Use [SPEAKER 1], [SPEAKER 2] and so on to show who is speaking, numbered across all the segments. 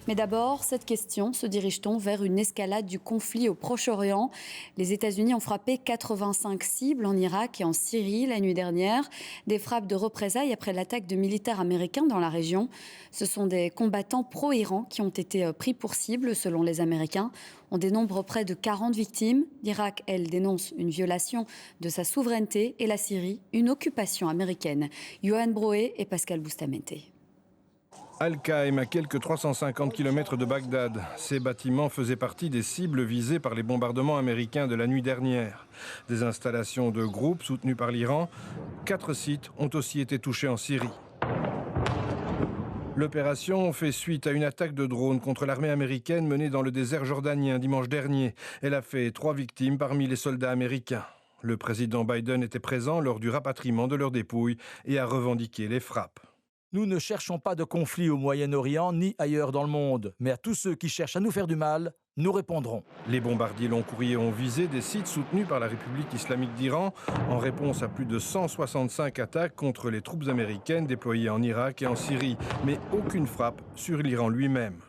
[SPEAKER 1] Mais d'abord, cette question, se dirige-t-on vers une escalade du conflit au Proche-Orient? Les États-Unis ont frappé 85 cibles en Irak et en Syrie la nuit dernière. Des frappes de représailles après l'attaque de militaires américains dans la région. Ce sont des combattants pro-Iran qui ont été pris pour cible, selon les Américains. On dénombre près de 40 victimes. L'Irak, elle, dénonce une violation de sa souveraineté et la Syrie, une occupation américaine. Yoann Broé et Pascal Boustamente.
[SPEAKER 2] Al-Qaïm, à quelques 350 km de Bagdad. Ces bâtiments faisaient partie des cibles visées par les bombardements américains de la nuit dernière. Des installations de groupes soutenus par l'Iran. 4 sites ont aussi été touchés en Syrie. L'opération fait suite à une attaque de drone contre l'armée américaine menée dans le désert jordanien dimanche dernier. Elle a fait 3 victimes parmi les soldats américains. Le président Biden était présent lors du rapatriement de leurs dépouilles et a revendiqué les frappes.
[SPEAKER 3] Nous ne cherchons pas de conflit au Moyen-Orient ni ailleurs dans le monde, mais à tous ceux qui cherchent à nous faire du mal, nous répondrons.
[SPEAKER 2] Les bombardiers long courrier ont visé des sites soutenus par la République islamique d'Iran en réponse à plus de 165 attaques contre les troupes américaines déployées en Irak et en Syrie, mais aucune frappe sur l'Iran lui-même.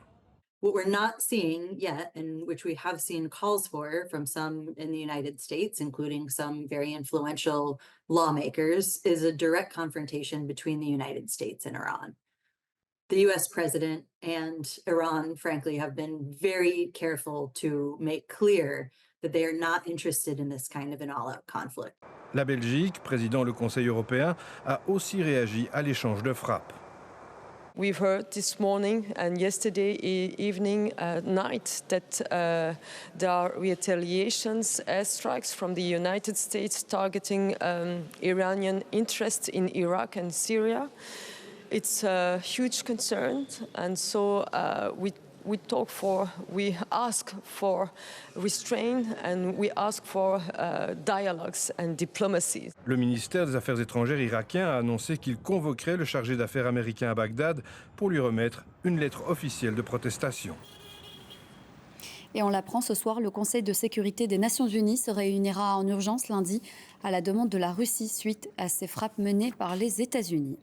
[SPEAKER 4] What we're not seeing yet, and which we have seen calls for from some in the United States, including some very influential lawmakers, is a direct confrontation between the United States and Iran. The US president and Iran, frankly, have been very careful to make clear that they are not interested in this kind of an all-out conflict.
[SPEAKER 2] La Belgique, président du Conseil européen, a aussi réagi à l'échange de frappes.
[SPEAKER 5] We've heard this morning and yesterday evening, night, that there are retaliations, airstrikes from the United States targeting Iranian interests in Iraq and Syria. It's a huge concern, and so we ask for restraint and we ask for dialogues and diplomacy.
[SPEAKER 2] Le ministère des Affaires étrangères irakien a annoncé qu'il convoquerait le chargé d'affaires américain à Bagdad pour lui remettre une lettre officielle de protestation.
[SPEAKER 1] Et on l'apprend ce soir, le Conseil de sécurité des Nations Unies se réunira en urgence lundi à la demande de la Russie suite à ces frappes menées par les États-Unis.